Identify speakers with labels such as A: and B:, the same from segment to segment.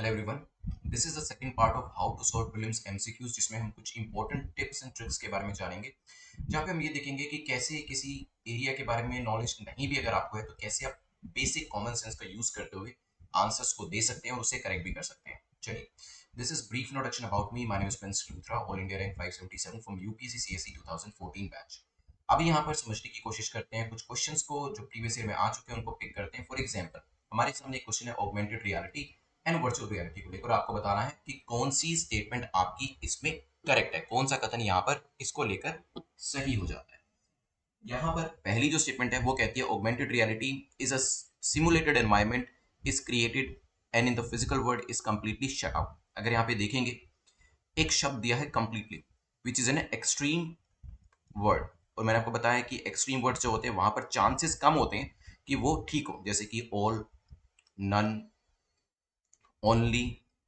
A: Hello everyone, this is the second part of how to solve prelims MCQs जिसमें हम कुछ important tips and tricks के बारे में जानेंगे। जहाँ पे हम ये देखेंगे कि कैसे किसी एरिया के बारे में नॉलेज नहीं भी अगर आपको है तो कैसे आप बेसिक कॉमन सेंस का यूज करते हुए आंसर्स को दे सकते हैं और उसे करेक्ट भी कर सकते हैं। चलिए, this is brief introduction about me. My name is Prince Luthra, all India rank 577 from UPSC CSE 2014 batch. अभी यहाँ पर समझने की कोशिश करते हैं कुछ क्वेश्चंस को जो प्रीवियस ईयर में आ चुके हैं, उनको पिक करते हैं। फॉर एग्जांपल, हमारे सामने एक क्वेश्चन है augmented reality and virtual reality को लेकर। आपको बताना है कि कौन सी स्टेटमेंट आपकी इसमें करेक्ट है, कौन सा कथन यहाँ पर इसको लेकर सही हो जाता है। यहाँ पर पहली जो स्टेटमेंट है वो कहती है augmented reality is a simulated environment is created and in the physical world is completely shut out. अगर यहाँ पे देखेंगे, एक शब्द दिया है completely, which is an extreme word. और मैंने आपको बताया कि एक्सट्रीम वर्ड जो होते हैं वहां पर चांसेस कम होते हैं कि वो ठीक हो, जैसे कि all, none, only,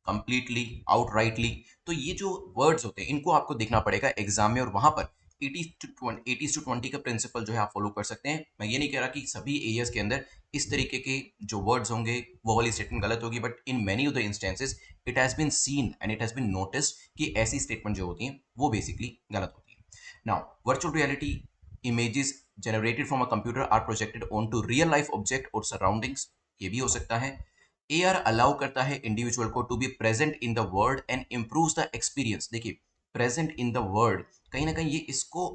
A: completely, outrightly. तो ये जो वर्ड्स होते हैं इनको आपको देखना पड़ेगा एग्जाम में, और वहां पर 80 to 20 का प्रिंसिपल जो है आप फॉलो कर सकते हैं। मैं ये नहीं कह रहा कि सभी एरियाज के अंदर इस तरीके के जो वर्ड्स होंगे वो वाली स्टेटमेंट गलत होगी, but in many of the instances it has been seen and it has been noticed कि ऐसी स्टेटमेंट जो होती हैं वो बेसिकली गलत होती है। Now, virtual reality images generated from a computer are projected onto real life object और surroundings। ये भी हो सकता है। एआर अलाउ करता है इंडिविजुअल को to be present in the world and improve the experience. देखिए, प्रेजेंट इन द वर्ल्ड कहीं ना कहीं ये इसको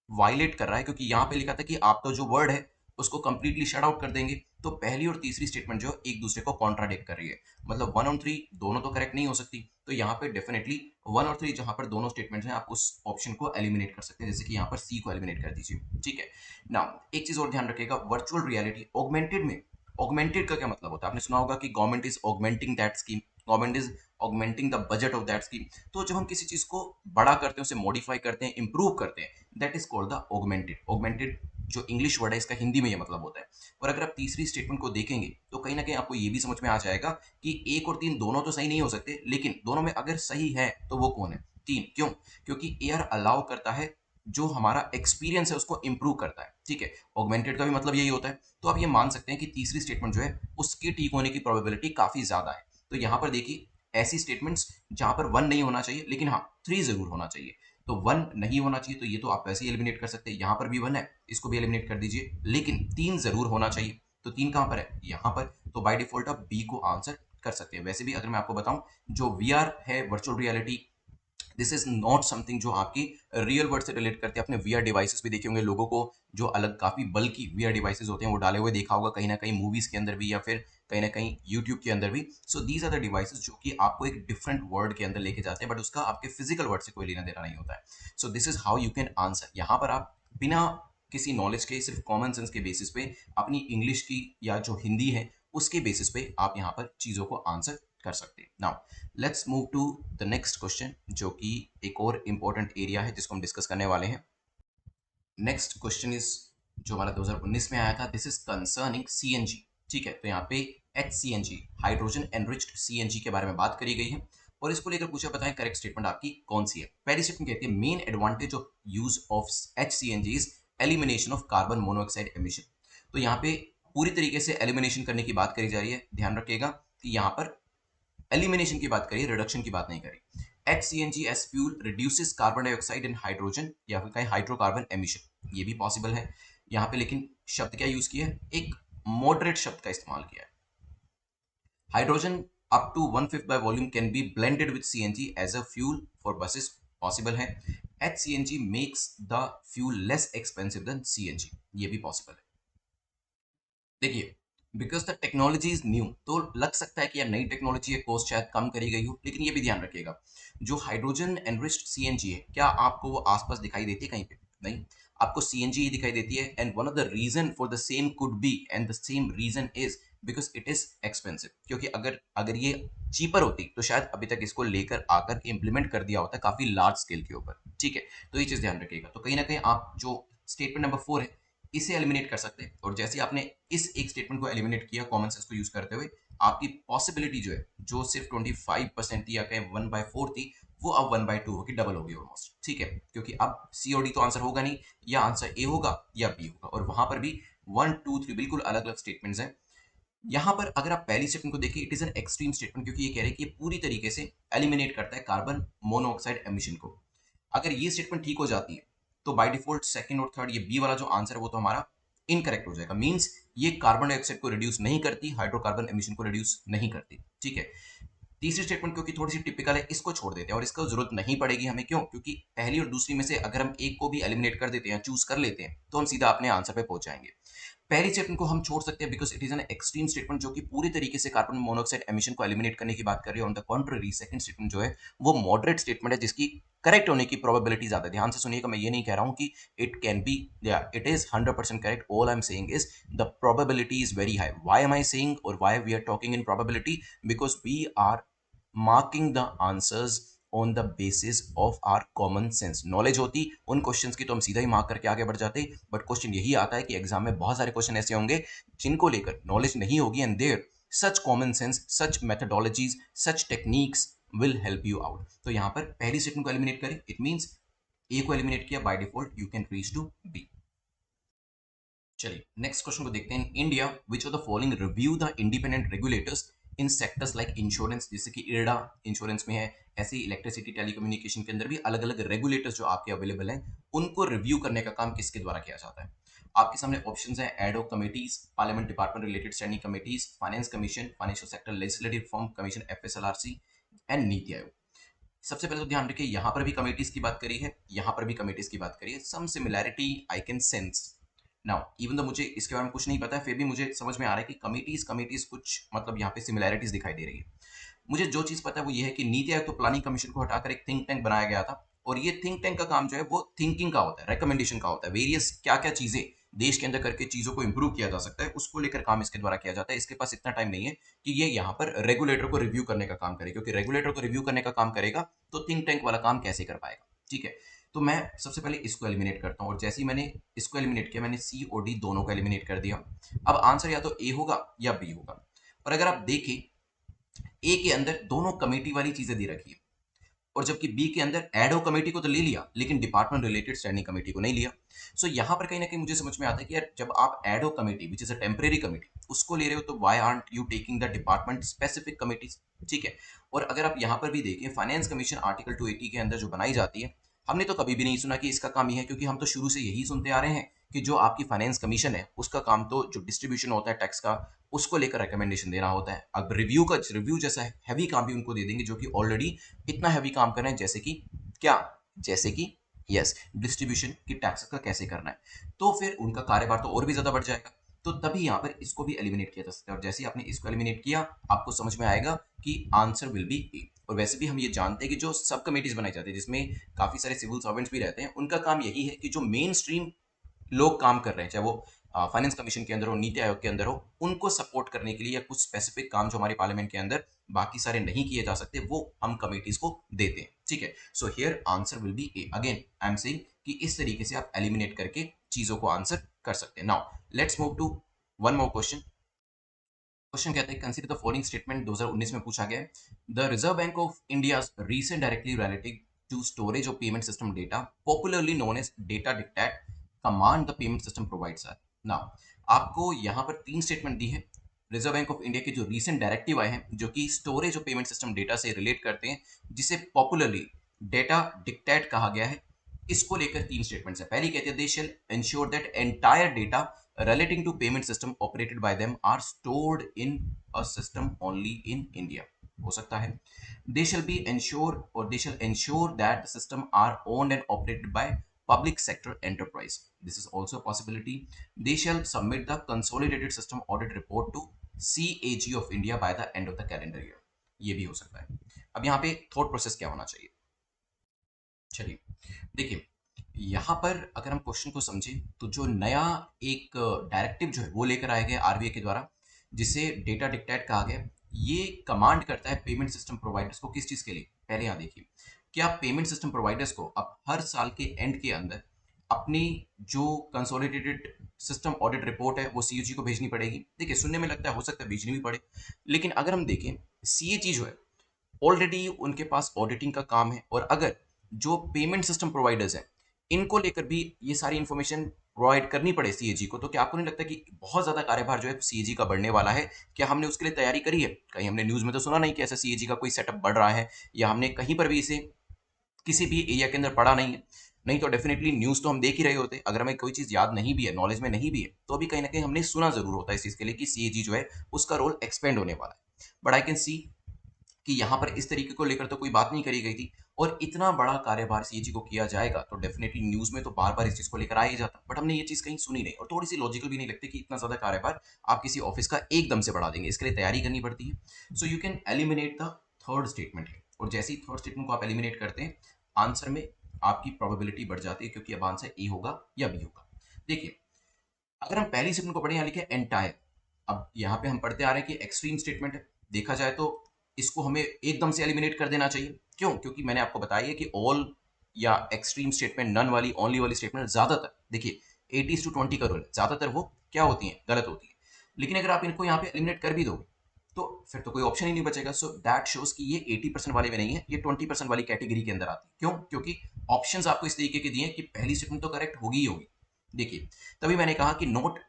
A: वायलेट कर रहा है, क्योंकि यहाँ पे लिखा था कि आप तो जो वर्ड है उसको कंप्लीटली शट आउट कर देंगे। तो पहली और तीसरी स्टेटमेंट जो एक दूसरे को कॉन्ट्राडिक्ट कर रही है, मतलब 1 और 3 दोनों तो करेक्ट नहीं हो सकती। तो यहाँ पे डेफिनेटली 1 और 3 जहां पर दोनों स्टेटमेंट्स हैं आप उस ऑप्शन को एलिमिनेट कर सकते हैं, जैसे कि यहाँ पर सी को एलिमिनेट कर दीजिए। ठीक है ना। एक चीज और ध्यान रखिएगा, वर्चुअल रियलिटी ऑगमेंटेड में, ऑगमेंटेड का क्या मतलब होता है? आपने सुना होगा कि government is augmenting that scheme, government is augmenting the budget of that scheme. तो जब हम किसी चीज को बड़ा करते हैं, उसे मॉडिफाई करते हैं, इंप्रूव करते हैं, that is called the augmented. Augmented जो इंग्लिश वर्ड है इसका हिंदी में ये मतलब होता है। और अगर आप तीसरी स्टेटमेंट को देखेंगे तो कहीं ना कहीं आपको ये भी समझ में आ जाएगा कि 1 और 3 दोनों तो सही नहीं हो सकते, लेकिन दोनों में अगर सही है तो वो कौन है? 3। क्यों? क्योंकि एआर अलाउ करता है, जो हमारा एक्सपीरियंस है उसको इंप्रूव करता है। ठीक है, ऑगमेंटेड का भी मतलब यही होता है। तो आप ये मान सकते हैं कि तीसरी स्टेटमेंट जो है उसके ठीक होने की प्रोबेबिलिटी काफी ज्यादा है। तो यहाँ पर देखिए, ऐसी स्टेटमेंट्स जहां पर 1 नहीं होना चाहिए, लेकिन हाँ 3 जरूर होना चाहिए। तो 1 नहीं होना चाहिए तो ये तो आप वैसे ही एलिमिनेट कर सकते हैं, यहाँ पर भी 1 है, इसको भी एलिमिनेट कर दीजिए। लेकिन 3 जरूर होना चाहिए, तो 3 कहाँ पर है? यहाँ पर। तो बाय डिफॉल्ट आप बी को आंसर कर सकते हैं। वैसे भी अगर मैं आपको बताऊं, जो वीआर है, virtual reality, this is not something जो आपकी रियल वर्ल्ड से रिलेट करते हैं। अपने वीआर डिवाइसेस भी देखे होंगे लोगों को, जो अलग काफी बल्कि वीआर डिवाइसेस होते हैं वो डाले हुए देखा होगा कहीं ना कहीं मूवीज के अंदर भी, या फिर कहीं ना कहीं यूट्यूब के अंदर भी। So these are the devices जो कि आपको एक डिफरेंट वर्ल्ड के अंदर लेके जाते हैं, बट उसका आपके फिजिकल वर्ल्ड से कोई लेना देना नहीं होता है। So this is how you can answer. यहाँ पर आप बिना किसी नॉलेज के, सिर्फ कॉमन सेंस के बेसिस पे, अपनी इंग्लिश की या जो हिंदी है उसके बेसिस पे आप यहाँ पर चीजों को आंसर कर सकते हैं। Now let's move to the next question, जो कि एक और इंपॉर्टेंट एरिया है जिसको हम डिस्कस करने वाले हैं। नेक्स्ट क्वेश्चन इज जो हमारा 2019 में आया था, दिस इज कंसर्निंग सीएनजी। ठीक है, तो यहाँ पे HCNG, हाइड्रोजन एनरिच्ड सीएनजी के बारे में बात करी गई है, और इसको लेकर पूछा, बताएं करेक्ट स्टेटमेंट आपकी कौन सी है। पहली स्टेटमेंट कहती है main advantage of use of HCNG is elimination of carbon monoxide emission. तो यहाँ पे पूरी तरीके से एलिमिनेशन करने की बात करी जा रही है। ध्यान रखिएगा कि यहाँ पर एलिमिनेशन की बात करिए, रिडक्शन की बात नहीं करी। HCNG S fuel reduces carbon dioxide and hydrogen, या फिर कहीं हाइड्रोकार्बन एमिशन, ये भी पॉसिबल है। यहाँ पे लेकिन शब्द क्या यूज किया है? एक मॉडरेट शब्द का इस्तेमाल किया है। Hydrogen up to 1/5 by volume can be blended with CNG as a fuel for buses, possible है। HCNG makes the fuel less expensive than CNG, ये भी पॉसिबल है। देखिए, because the technology is new, तो लग सकता है कि यार नई टेक्नोलॉजी है, कॉस्ट शायद कम करी गई हो, लेकिन ये भी ध्यान रखिएगा, जो हाइड्रोजन एनरिच्ड सीएनजी है, क्या आपको वो आसपास दिखाई देती है कहीं पे? नहीं, आपको सीएनजी ही दिखाई देती है। And one of the reason for the same could be, and the same reason is because it is expensive. क्योंकि अगर अगर ये चीपर होती तो शायद अभी तक इसको लेकर आकर इंप्लीमेंट कर दिया होता काफी लार्ज स्केल के ऊपर। ठीक है, तो ये चीज ध्यान रखिएगा। तो कहीं ना कहीं आप जो स्टेटमेंट नंबर 4 है इसे एलिमिनेट कर सकते हैं, और जैसे ही आपने इस एक स्टेटमेंट को एलिमिनेट किया कॉमन सेंस को यूज करते हुए, आपकी पॉसिबिलिटी जो है, जो सिर्फ 25% थी या कहीं 1/4 थी, वो अब 1/2 होगी, डबल होगी ऑलमोस्ट। ठीक है, क्योंकि अब सी और डी तो आंसर होगा नहीं, या आंसर ए होगा या बी होगा, और वहां पर भी 1 2 3 बिल्कुल अलग अलग स्टेटमेंट्स हैं। यहां पर अगर आप पहली स्टेटमेंट को देखिए, it is an extreme statement, क्योंकि ये कह रहे हैं कि ये पूरी तरीके से एलिमिनेट करता है कार्बन मोनोऑक्साइड एमिशन को। अगर ये स्टेटमेंट ठीक हो जाती है तो बाय डिफॉल्ट सेकंड और थर्ड, ये बी वाला जो आंसर है वो तो हमारा इनकरेक्ट हो जाएगा। मींस ये कार्बन डाइऑक्साइड को रिड्यूस नहीं करती, हाइड्रोकार्बन एमिशन को रिड्यूस नहीं करती। ठीक है। तीसरी स्टेटमेंट क्योंकि थोड़ी सी टिपिकल है, इसको छोड़ देते हैं और इसका जरूरत नहीं पड़ेगी हमें। क्यों? क्योंकि पहली और दूसरी में से अगर हम एक को भी एलिमिनेट कर देते हैं, चूज कर लेते हैं, तो हम सीधा अपने आंसर पे पहुंच जाएंगे। पहली स्टेटमेंट को हम छोड़ सकते हैं because it is an extreme statement जो कि पूरी तरीके से कार्बन मोनोऑक्साइड एमिशन को एलिमिनेट करने की बात कर रही है। On the contrary second statement जो है वो मॉडरेट स्टेटमेंट है, जिसकी करेक्ट होने की प्रोबेबिलिटी ज्यादा है। ध्यान से सुनिएगा, मैं ये नहीं कह रहा हूं कि इट कैन बी, या it is 100% correct. All I am saying is the probability is very high. Why am I saying और why we are talking in probability? Because we are marking the answers on the basis of our common sense. Knowledge होती उन questions की तो हम सीधा ही mark करके आगे बढ़ जाते, बट क्वेश्चन यही आता है कि एग्जाम में बहुत सारे क्वेश्चन ऐसे होंगे जिनको लेकर नॉलेज नहीं होगी, and there such common sense, such methodologies, such techniques will help you out. तो यहां पर पहली स्टेटमेंट को एलिमिनेट करें, इट मींस ए को एलिमिनेट किया, by default you can reach to B. चलिए नेक्स्ट क्वेश्चन को देखते हैं। India which of the following review the independent regulators in sectors like insurance, जैसे कि इरडा इंश्योरेंस में है, ऐसे ही इलेक्ट्रिसिटी टेलीकम्युनिकेशन के अंदर भी अलग अलग रेगुलेटर्स जो आपके अवेलेबल हैं, उनको रिव्यू करने का काम किसके द्वारा किया जाता है? आपके सामने ऑप्शंस हैं, ad hoc committees, parliament department related standing committees, finance commission, financial sector legislative reform commission FSLRC, and NITI Aayog. सबसे पहले तो ध्यान रखिए, यहां पर भी कमिटीज की बात करी है, यहां पर भी कमिटीज की बात करी है। Some similarity I can sense now, even तो मुझे इसके बारे में कुछ नहीं पता है, फिर भी मुझे समझ में आ रहा है कि कमिटीज कमिटीज कुछ मतलब यहाँ पे सिमिलैरिटीज दिखाई दे रही है। मुझे जो चीज पता है वो ये है कि नीति आयोग तो प्लानिंग कमीशन को हटाकर एक थिंक टैंक बनाया गया था, और ये थिंक टैंक का काम जो है वो थिंकिंग का होता है, रिकमेंडेशन का होता है। वेरियस क्या क्या चीजें देश के अंदर करके चीजों को इंप्रूव किया जा सकता है, उसको लेकर काम इसके द्वारा किया जाता है। इसके पास इतना टाइम नहीं है कि ये यहाँ पर रेगुलेटर को रिव्यू करने का काम करे, क्योंकि रेगुलेटर को रिव्यू करने का काम करेगा तो थिंक टैंक वाला काम कैसे कर पाएगा? ठीक है। तो मैं सबसे पहले इसको एलिमिनेट करता हूँ, और जैसे ही मैंने इसको एलिमिनेट किया, मैंने सी और डी दोनों को एलिमिनेट कर दिया। अब आंसर या तो ए होगा या बी होगा। और अगर आप देखें, ए के अंदर दोनों कमेटी वाली चीजें दे रखी है, और जबकि बी के अंदर एडो कमेटी को तो ले लिया लेकिन डिपार्टमेंट रिलेटेड स्टैंडिंग कमेटी को नहीं लिया। सो यहां पर कहीं ना कहीं मुझे समझ में आता है कि यार, जब आप ad hoc committee which is a temporary committee उसको ले रहे हो, तो why aren't you taking the department specific committees? ठीक है। और अगर आप यहां पर भी देखें, फाइनेंस कमीशन आर्टिकल 280 के अंदर जो बनाई जाती है, हमने तो कभी भी नहीं सुना कि इसका काम ही है, क्योंकि हम तो शुरू से यही सुनते आ रहे हैं कि जो आपकी फाइनेंस कमीशन है उसका काम तो जो डिस्ट्रीब्यूशन होता है टैक्स का, उसको लेकर रिकमेंडेशन देना होता है। अब रिव्यू जैसा हैवी काम भी उनको दे देंगे, जो कि ऑलरेडी इतना हैवी काम कर रहे हैं, जैसे कि क्या, जैसे कि यस, डिस्ट्रीब्यूशन की टैक्स का कैसे करना है। तो फिर उनका कार्यभार तो और भी ज्यादा बढ़ जाएगा। तो तभी यहां पर इसको भी एलिमिनेट किया जा सकता है, और जैसे ही आपने इसको एलिमिनेट किया, आपको समझ में आएगा कि आंसर विल बी ए। और वैसे भी हम ये जानते हैं कि जो सब कमेटीज बनाई जाती है, जिसमें काफी सारे सिविल सर्वेंट्स भी रहते हैं, उनका काम यही है कि जो मेन स्ट्रीम लोग काम कर रहे हैं, चाहे वो फाइनेंस कमीशन के अंदर हो, नीति आयोग के अंदर हो, उनको सपोर्ट करने के लिए, या कुछ स्पेसिफिक काम जो हमारे पार्लियामेंट के अंदर बाकी सारे नहीं किए जा सकते, वो हम कमिटीज को देते हैं। ठीक है। So here answer will be A. Again I am saying कि इस तरीके से आप एलिमिनेट करके चीजों को आंसर कर सकते हैं। Now let's move to one more question. Question कहता है, कंसीडर द फॉलोइंग स्टेटमेंट 2019 में पूछा गया है। The Reserve Bank of India recent directly related to storage of payment system data, popularly known as data dictate, command the payment system provides are. नाउ आपको यहाँ पर तीन स्टेटमेंट दी है रिजर्व बैंक ऑफ इंडिया के, जो रीसेंट डायरेक्टिव आए हैं, जो कि storage of payment system data से रिलेट करते हैं, जिसे पॉपुलरली डेटा डिक्टेट कहा गया है। इसको लेकर तीन स्टेटमेंट्स है। पहली कहती है, दे shell ensure that entire data relating to payment system operated by them are stored in a system only in India। हो सकता है they shall be ensure, or they shall ensure that the system are owned and operated by public sector enterprise। This is also a possibility। they shall submit the consolidated system audit report to CAG of India by the end of the calendar year। ये भी हो सकता है। अब यहाँ पे thought process क्या होना चाहिए? चलिए देखिए, यहाँ पर अगर हम क्वेश्चन को समझें, तो जो नया एक डायरेक्टिव जो है वो लेकर आया गया आरबीआई के द्वारा, जिसे डेटा डिक्टेट कहा गया, ये कमांड करता है पेमेंट सिस्टम प्रोवाइडर्स को। किस चीज़ के लिए? पहले यहाँ देखिए, क्या पेमेंट सिस्टम प्रोवाइडर्स को अब हर साल के एंड के अंदर अपनी जो कंसोलिडेटेड सिस्टम ऑडिट रिपोर्ट है वो सीएजी को भेजनी पड़ेगी? देखिए, सुनने में लगता है हो सकता है भेजनी भी पड़े, लेकिन अगर हम देखें, सीएजी जो है ऑलरेडी उनके पास ऑडिटिंग का काम है, और अगर जो पेमेंट सिस्टम प्रोवाइडर्स हैं, इनको लेकर भी ये सारी इंफॉर्मेशन प्रोवाइड करनी पड़े सीएजी को, तो क्या आपको नहीं लगता कि बहुत ज़्यादा कार्यभार जो है सीएजी का बढ़ने वाला है? क्या हमने उसके लिए तैयारी करी है? कहीं हमने न्यूज़ में तो सुना नहीं कि ऐसा सीएजी का कोई सेटअप बढ़ रहा है, या हमने कहीं पर भी इसे किसी भी एरिया के अंदर पढ़ा नहीं है। नहीं तो डेफिनिटली न्यूज़ तो हम देख ही रहे होते। अगर हमें कोई चीज़ याद नहीं भी है, नॉलेज में नहीं भी है, तो भी कहीं न कहीं हमने सुना ज़रूर होता है इस चीज़ के लिए कि सीएजी जो है उसका रोल एक्सपेंड होने वाला है। बट आई कैन सी कि यहाँ पर इस तरीके को लेकर तो कोई बात नहीं करी गई थी, और इतना बड़ा कार्यभार सीएजी को किया जाएगा तो डेफिनेटली न्यूज़ में तो बार-बार इस चीज़ को लेकर आ ही जाता। बट हमने ये चीज़ कहीं सुनी नहीं, और थोड़ी-सी लॉजिकल भी नहीं लगती कि इतना ज़्यादा कार्यभार आप किसी ऑफिस का एकदम से बढ़ा देंगे। इसके लिए तैयारी करनी पड़ती है। So you can eliminate the third statement है, और जैसे ही थर्ड स्टेटमेंट को आप एलिमिनेट करते हैं, आंसर में आपकी प्रोबेबिलिटी बढ़ जाती है, क्योंकि अब आंसर ए होगा या बी होगा। देखिए, अगर हम पहली स्टेटमेंट को पढ़ें, यहाँ लिखे एंटायर। अब यहाँ पे हम पढ़ते आ रहे हैं कि एक्सट्रीम स्टेटमेंट है। देखा जाए तो इसको हमें एकदम से एलिमिनेट कर देना चाहिए। क्यों? क्योंकि मैंने आपको बताया है कि ऑल या एक्सट्रीम स्टेटमेंट, नन वाली, ओनली वाली स्टेटमेंट ज्यादातर, देखिए 80:20 का रूल है, ज्यादातर वो क्या होती है? गलत होती है। लेकिन अगर आप इनको यहाँ पे एलिमिनेट कर भी दोगे, तो फिर तो कोई ऑप्शन ही नहीं बचेगा। सो दैट शोज कि ये 80% वाले में नहीं है, ये 20% वाली कैटेगरी के अंदर आती है। क्यों? क्योंकि ऑप्शंस आपको इस तरीके के दिए हैं कि पहली स्टेटमेंट तो करेक्ट होगी ही होगी। देखिए, तभी मैंने कहा कि not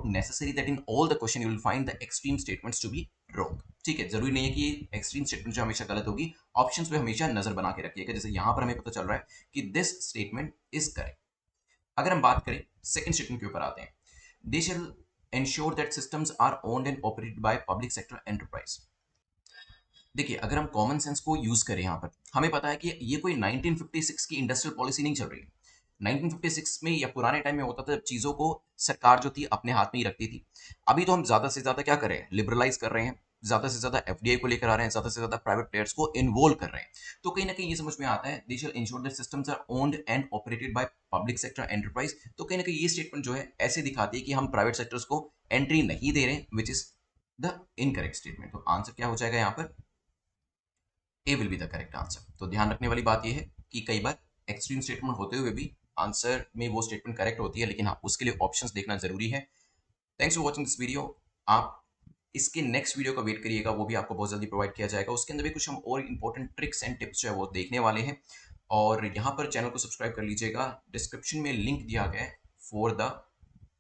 A: necessary that in all the question you will find the extreme statements to be wrong. ठीक है, जरूरी नहीं है कि एक्सट्रीम स्टेटमेंट जो हमेशा गलत होगी। ऑप्शंस पे हमेशा नजर बना के रखिएगा। जैसे यहां पर हमें पता चल रहा है कि दिस स्टेटमेंट इज करेक्ट। अगर हम बात करें सेकंड स्टेटमेंट के ऊपर आते हैं, दे शैल ensure that systems are owned and operated by public sector enterprise। देखिए, अगर हम कॉमन सेंस को यूज करें यहाँ पर, हमें पता है कि ये कोई 1956 की इंडस्ट्रियल पॉलिसी नहीं चल रही है। 1956 में या पुराने टाइम में होता था जब चीजों को सरकार जो थी अपने हाथ में ही रखती थी। अभी तो हम ज्यादा से ज्यादा क्या कर रहे हैं? लिबरलाइज कर रहे हैं, ज्यादा से ज्यादा एफडीआई को लेकर आ रहे हैं, ज्यादा से ज्यादा प्राइवेट प्लेयर्स को इन्वॉल्व कर रहे हैं। तो कहीं ना कहीं ये समझ में आता है, they shall ensure that systems are owned and operated by public sector enterprise. तो कहीं ना कहीं ये स्टेटमेंट जो है ऐसे दिखाती है कि हम प्राइवेट सेक्टर्स को एंट्री नहीं दे रहे हैं, which is the incorrect statement. तो आंसर क्या हो जाएगा यहाँ पर? A will be the correct answer. तो ध्यान रखने वाली बात यह है कि कई बार एक्सट्रीम स्टेटमेंट होते हुए भी आंसर में वो स्टेटमेंट करेक्ट होती है, लेकिन हाँ, उसके लिए ऑप्शंस देखना जरूरी है। Thanks for watching this video. आप इसके नेक्स्ट वीडियो का वेट करिएगा, वो भी आपको बहुत जल्दी प्रोवाइड किया जाएगा। उसके अंदर भी कुछ हम और इंपॉर्टेंट ट्रिक्स एंड टिप्स जो है वो देखने वाले हैं। और यहाँ पर चैनल को सब्सक्राइब कर लीजिएगा। डिस्क्रिप्शन में लिंक दिया गया है for the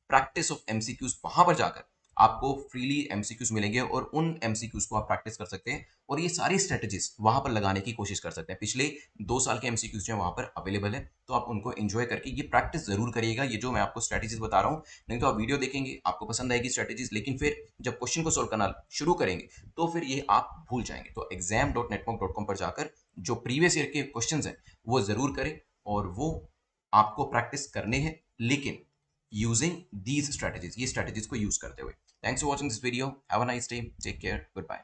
A: practice of MCQs. वहां पर जाकर आपको फ्रीली एमसीक्यूज मिलेंगे, और उन एमसीक्यूज को आप प्रैक्टिस कर सकते हैं, और ये सारी स्ट्रेटजीज वहां पर लगाने की कोशिश कर सकते हैं। पिछले 2 साल के एमसीक्यूज जो है वहां पर अवेलेबल है, तो आप उनको एंजॉय करके ये प्रैक्टिस जरूर करिएगा, ये जो मैं आपको स्ट्रेटजीज बता रहा हूँ। नहीं तो आप वीडियो देखेंगे, आपको पसंद आएगी स्ट्रेटजीज, लेकिन फिर जब क्वेश्चन को सोल्व करना शुरू करेंगे तो फिर ये आप भूल जाएंगे। तो exam.netmonk.com पर जाकर जो प्रीवियस ईयर के क्वेश्चन हैं वो जरूर करें, और वो आपको प्रैक्टिस करने हैं, लेकिन using these strategies, ये strategies को use करते हुए। Thanks for watching this video. Have a nice day. Take care. Goodbye.